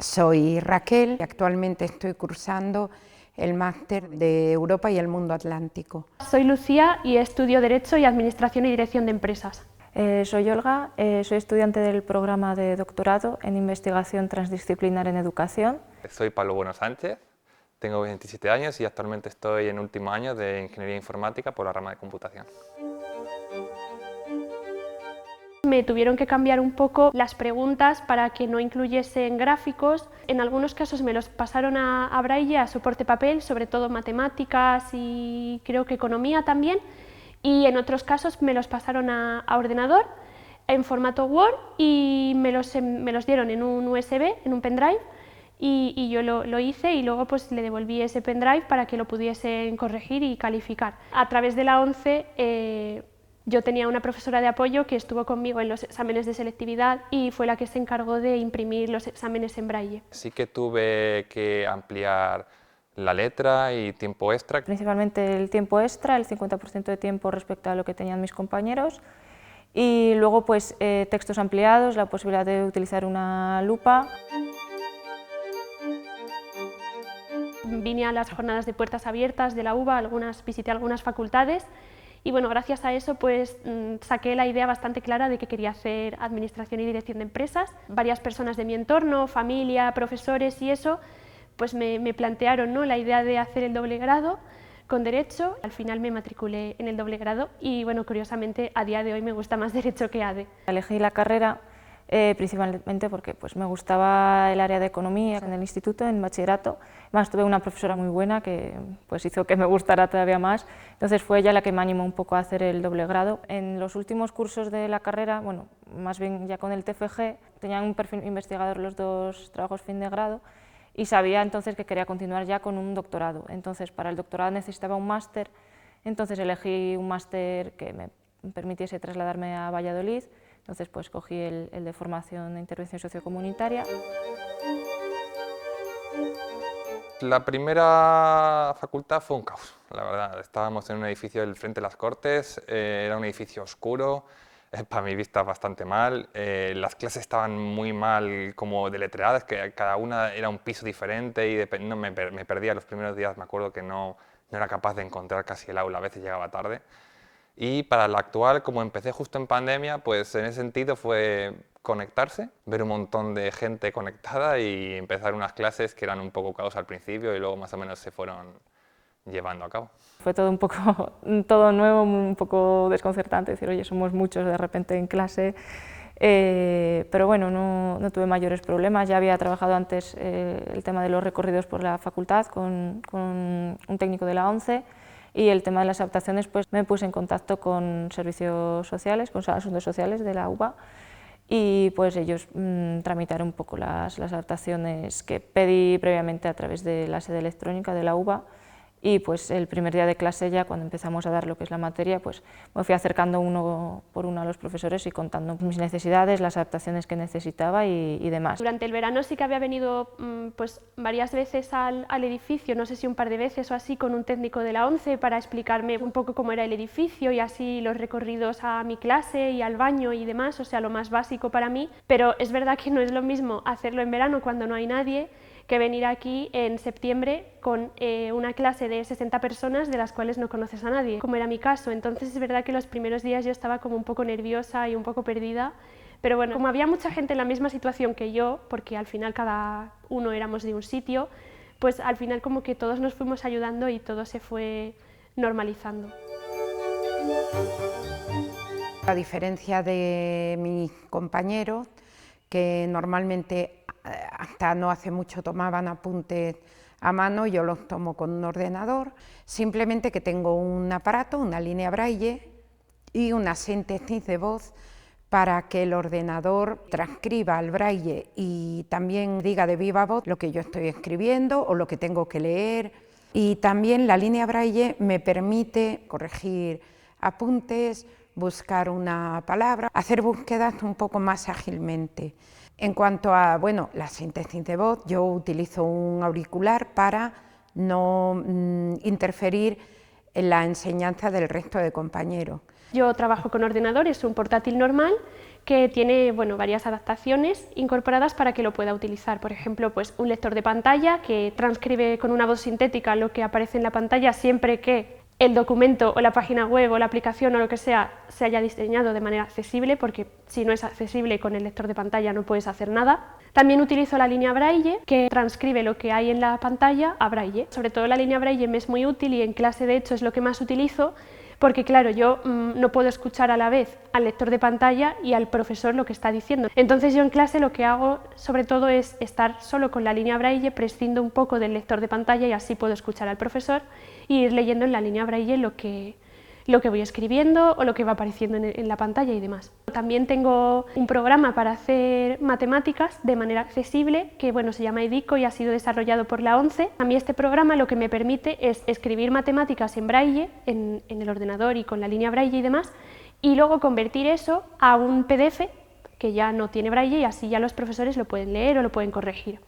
Soy Raquel y actualmente estoy cursando el máster de Europa y el Mundo Atlántico. Soy Lucía y estudio Derecho y Administración y Dirección de Empresas. Soy Olga, soy estudiante del programa de doctorado en Investigación Transdisciplinar en Educación. Soy Pablo Bueno Sánchez, tengo 27 años y actualmente estoy en último año de Ingeniería Informática por la rama de Computación. Me tuvieron que cambiar un poco las preguntas para que no incluyesen gráficos. En algunos casos me los pasaron a braille, a soporte papel, sobre todo matemáticas y creo que economía también. Y en otros casos me los pasaron a ordenador en formato Word y me los dieron en un USB, en un pendrive, y yo lo hice y luego pues le devolví ese pendrive para que lo pudiesen corregir y calificar. A través de la ONCE yo tenía una profesora de apoyo que estuvo conmigo en los exámenes de selectividad y fue la que se encargó de imprimir los exámenes en braille. Sí que tuve que ampliar la letra y tiempo extra. Principalmente el tiempo extra, el 50% de tiempo respecto a lo que tenían mis compañeros. Y luego pues textos ampliados, la posibilidad de utilizar una lupa. Vine a las jornadas de puertas abiertas de la UBA, visité algunas facultades y bueno, gracias a eso pues saqué la idea bastante clara de que quería hacer Administración y Dirección de Empresas. Varias personas de mi entorno, familia, profesores y eso, pues me plantearon, ¿no?, la idea de hacer el doble grado con Derecho. Al final me matriculé en el doble grado y bueno, curiosamente a día de hoy me gusta más Derecho que ADE. Elegí la carrera principalmente porque pues, me gustaba el área de economía en el instituto, en bachillerato. Además tuve una profesora muy buena que pues, hizo que me gustara todavía más, entonces fue ella la que me animó un poco a hacer el doble grado. En los últimos cursos de la carrera, bueno, más bien ya con el TFG, tenían un perfil investigador los dos trabajos fin de grado y sabía entonces que quería continuar ya con un doctorado. Entonces para el doctorado necesitaba un máster, entonces elegí un máster que me permitiese trasladarme a Valladolid. Entonces pues cogí el de formación e intervención sociocomunitaria. La primera facultad fue un caos, la verdad. Estábamos en un edificio del frente de las Cortes, era un edificio oscuro, para mi vista bastante mal. Las clases estaban muy mal como deletreadas, que cada una era un piso diferente y me perdía los primeros días. Me acuerdo que no era capaz de encontrar casi el aula, a veces llegaba tarde. Y para la actual, como empecé justo en pandemia, pues en ese sentido fue conectarse, ver un montón de gente conectada y empezar unas clases que eran un poco caos al principio y luego más o menos se fueron llevando a cabo. Fue todo un poco todo nuevo, un poco desconcertante, decir, oye, somos muchos de repente en clase, pero bueno, no tuve mayores problemas. Ya había trabajado antes el tema de los recorridos por la facultad con un técnico de la ONCE, y el tema de las adaptaciones, pues me puse en contacto con servicios sociales, con asuntos sociales de la UBA, y pues ellos tramitaron un poco las adaptaciones que pedí previamente a través de la sede electrónica de la UBA. Y pues el primer día de clase ya, cuando empezamos a dar lo que es la materia, pues me fui acercando uno por uno a los profesores y contando mis necesidades, las adaptaciones que necesitaba y demás. Durante el verano sí que había venido pues varias veces al edificio, no sé si un par de veces o así, con un técnico de la ONCE para explicarme un poco cómo era el edificio y así los recorridos a mi clase y al baño y demás, o sea, lo más básico para mí. Pero es verdad que no es lo mismo hacerlo en verano cuando no hay nadie que venir aquí en septiembre con una clase de 60 personas de las cuales no conoces a nadie, como era mi caso. Entonces es verdad que los primeros días yo estaba como un poco nerviosa y un poco perdida, pero bueno, como había mucha gente en la misma situación que yo, porque al final cada uno éramos de un sitio, pues al final como que todos nos fuimos ayudando y todo se fue normalizando. A diferencia de mis compañeros, que normalmente hasta no hace mucho tomaban apuntes a mano, yo los tomo con un ordenador, simplemente que tengo un aparato, una línea braille y una síntesis de voz para que el ordenador transcriba al braille y también diga de viva voz lo que yo estoy escribiendo o lo que tengo que leer. Y también la línea braille me permite corregir apuntes, buscar una palabra, hacer búsquedas un poco más ágilmente. En cuanto a la síntesis de voz, yo utilizo un auricular para no interferir en la enseñanza del resto de compañeros. Yo trabajo con ordenador, es un portátil normal que tiene varias adaptaciones incorporadas para que lo pueda utilizar. Por ejemplo, pues un lector de pantalla que transcribe con una voz sintética lo que aparece en la pantalla siempre que el documento o la página web o la aplicación o lo que sea se haya diseñado de manera accesible, porque si no es accesible con el lector de pantalla no puedes hacer nada. También utilizo la línea Braille, que transcribe lo que hay en la pantalla a Braille. Sobre todo la línea Braille me es muy útil y en clase de hecho es lo que más utilizo, porque claro, yo no puedo escuchar a la vez al lector de pantalla y al profesor lo que está diciendo. Entonces yo en clase lo que hago sobre todo es estar solo con la línea Braille, prescindo un poco del lector de pantalla y así puedo escuchar al profesor y ir leyendo en la línea Braille lo que voy escribiendo o lo que va apareciendo en la pantalla y demás. También tengo un programa para hacer matemáticas de manera accesible que se llama Edico y ha sido desarrollado por la ONCE. A mí este programa lo que me permite es escribir matemáticas en Braille, en el ordenador y con la línea Braille y demás, y luego convertir eso a un PDF que ya no tiene Braille y así ya los profesores lo pueden leer o lo pueden corregir.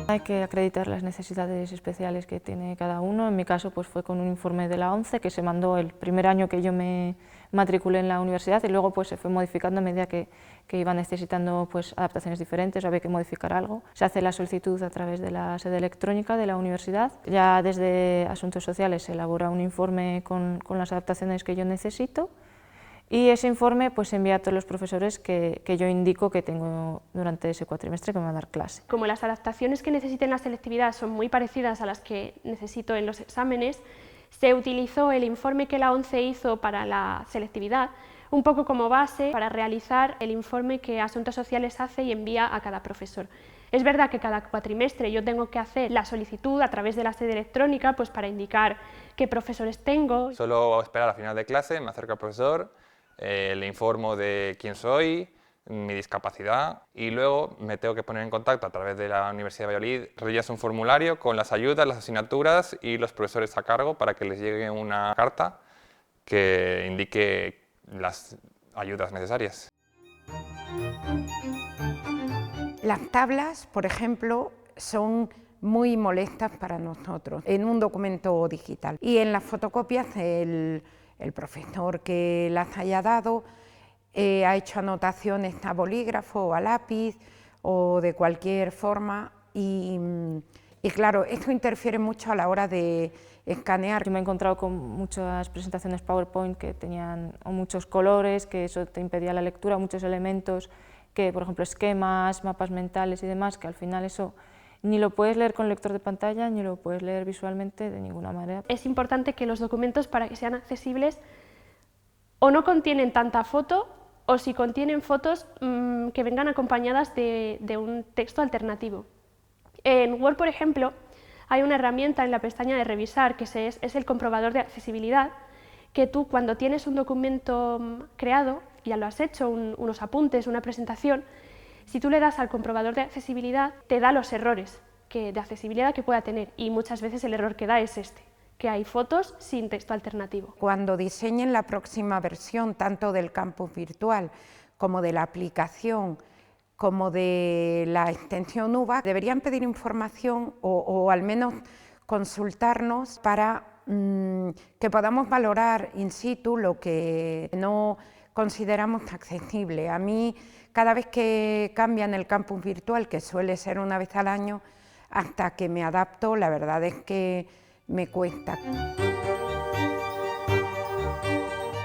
Hay que acreditar las necesidades especiales que tiene cada uno. En mi caso pues fue con un informe de la ONCE que se mandó el primer año que yo me matriculé en la universidad y luego pues se fue modificando a medida que iba necesitando pues adaptaciones diferentes o había que modificar algo. Se hace la solicitud a través de la sede electrónica de la universidad. Ya desde Asuntos Sociales se elabora un informe con las adaptaciones que yo necesito. Y ese informe pues se envía a todos los profesores que yo indico que tengo durante ese cuatrimestre que me van a dar clase. Como las adaptaciones que necesiten la selectividad son muy parecidas a las que necesito en los exámenes, se utilizó el informe que la ONCE hizo para la selectividad un poco como base para realizar el informe que Asuntos Sociales hace y envía a cada profesor. Es verdad que cada cuatrimestre yo tengo que hacer la solicitud a través de la sede electrónica pues para indicar qué profesores tengo. Solo esperar a final de clase, me acerco al profesor, le informo de quién soy, mi discapacidad y luego me tengo que poner en contacto a través de la Universidad de Valladolid. Rellenas un formulario con las ayudas, las asignaturas y los profesores a cargo para que les llegue una carta que indique las ayudas necesarias. Las tablas, por ejemplo, son muy molestas para nosotros en un documento digital y en las fotocopias el profesor que las haya dado ha hecho anotaciones a bolígrafo o a lápiz o de cualquier forma y claro, esto interfiere mucho a la hora de escanear. Yo me he encontrado con muchas presentaciones PowerPoint que tenían muchos colores, que eso te impedía la lectura, muchos elementos, que por ejemplo esquemas, mapas mentales y demás, que al final eso ni lo puedes leer con lector de pantalla ni lo puedes leer visualmente de ninguna manera. Es importante que los documentos, para que sean accesibles, o no contienen tanta foto o si contienen fotos que vengan acompañadas de un texto alternativo. En Word, por ejemplo, hay una herramienta en la pestaña de revisar que es el comprobador de accesibilidad, que tú cuando tienes un documento creado, ya lo has hecho, unos apuntes, una presentación, si tú le das al comprobador de accesibilidad, te da los errores de accesibilidad que pueda tener y muchas veces el error que da es este, que hay fotos sin texto alternativo. Cuando diseñen la próxima versión, tanto del campus virtual como de la aplicación, como de la extensión UVA, deberían pedir información o al menos consultarnos para que podamos valorar in situ lo que no consideramos accesible. A mí, cada vez que cambian el campus virtual, que suele ser una vez al año, hasta que me adapto, la verdad es que me cuesta.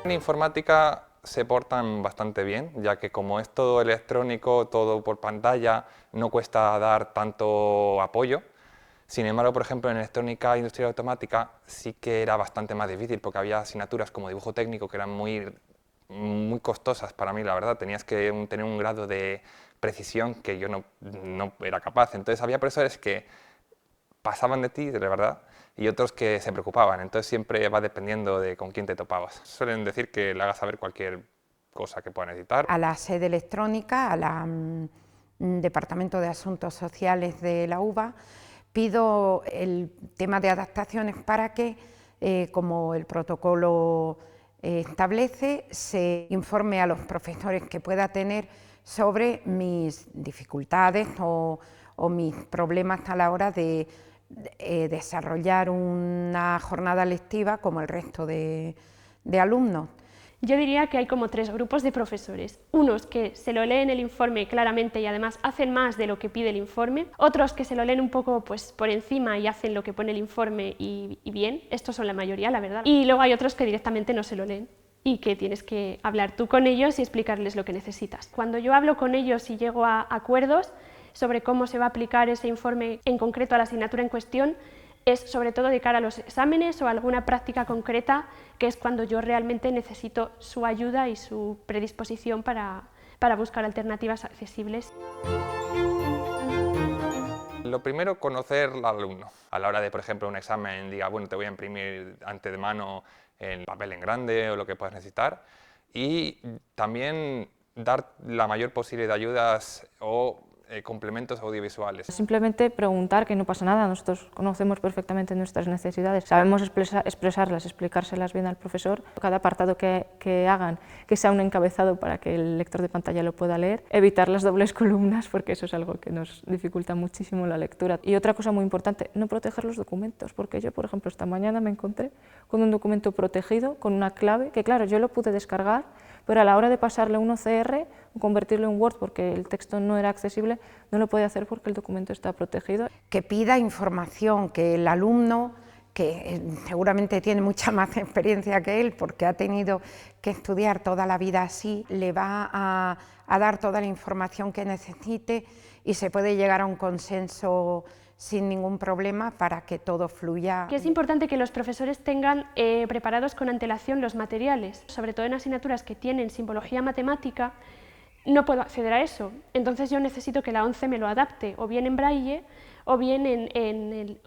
En informática se portan bastante bien, ya que como es todo electrónico, todo por pantalla, no cuesta dar tanto apoyo. Sin embargo, por ejemplo, en electrónica industrial automática sí que era bastante más difícil, porque había asignaturas como dibujo técnico que eran muy costosas para mí, la verdad. Tenías que tener un grado de precisión que yo no era capaz. Entonces había profesores que pasaban de ti, de verdad, y otros que se preocupaban. Entonces siempre va dependiendo de con quién te topabas. Suelen decir que le hagas saber cualquier cosa que pueda necesitar. A la sede electrónica, al Departamento de Asuntos Sociales de la UVA, pido el tema de adaptaciones para que, como el protocolo establece, se informe a los profesores que pueda tener sobre mis dificultades o mis problemas a la hora de desarrollar una jornada lectiva como el resto de alumnos. Yo diría que hay como 3 grupos de profesores. Unos que se lo leen el informe claramente y además hacen más de lo que pide el informe. Otros que se lo leen un poco pues, por encima y hacen lo que pone el informe y bien. Estos son la mayoría, la verdad. Y luego hay otros que directamente no se lo leen y que tienes que hablar tú con ellos y explicarles lo que necesitas. Cuando yo hablo con ellos y llego a acuerdos sobre cómo se va a aplicar ese informe en concreto a la asignatura en cuestión, es sobre todo de cara a los exámenes o a alguna práctica concreta, que es cuando yo realmente necesito su ayuda y su predisposición para buscar alternativas accesibles. Lo primero, conocer al alumno. A la hora de, por ejemplo, un examen, diga, bueno, te voy a imprimir ante de mano en papel en grande o lo que puedas necesitar. Y también dar la mayor posibilidad de ayudas o complementos audiovisuales. Simplemente preguntar, que no pasa nada, nosotros conocemos perfectamente nuestras necesidades, sabemos expresarlas, explicárselas bien al profesor. Cada apartado que hagan, que sea un encabezado para que el lector de pantalla lo pueda leer, evitar las dobles columnas porque eso es algo que nos dificulta muchísimo la lectura. Y otra cosa muy importante, no proteger los documentos, porque yo, por ejemplo, esta mañana me encontré con un documento protegido, con una clave, que claro, yo lo pude descargar, pero a la hora de pasarle un OCR o convertirlo en Word porque el texto no era accesible, no lo podía hacer porque el documento está protegido. Que pida información, que el alumno, que seguramente tiene mucha más experiencia que él porque ha tenido que estudiar toda la vida así, le va a dar toda la información que necesite y se puede llegar a un consenso sin ningún problema para que todo fluya. Que es importante que los profesores tengan preparados con antelación los materiales, sobre todo en asignaturas que tienen simbología matemática. No puedo acceder a eso, entonces yo necesito que la ONCE me lo adapte, o bien en braille, o bien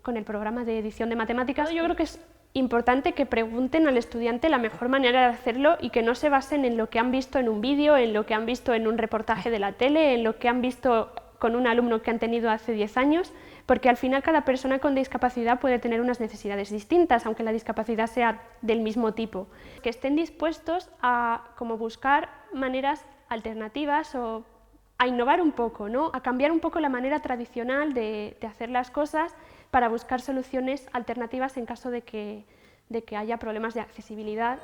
con el programa de edición de matemáticas. Yo creo que es importante que pregunten al estudiante la mejor manera de hacerlo y que no se basen en lo que han visto en un vídeo, en lo que han visto en un reportaje de la tele, en lo que han visto con un alumno que han tenido hace 10 años, porque al final cada persona con discapacidad puede tener unas necesidades distintas, aunque la discapacidad sea del mismo tipo. Que estén dispuestos a como buscar maneras alternativas o a innovar un poco, ¿no? A cambiar un poco la manera tradicional de hacer las cosas para buscar soluciones alternativas en caso de que haya problemas de accesibilidad.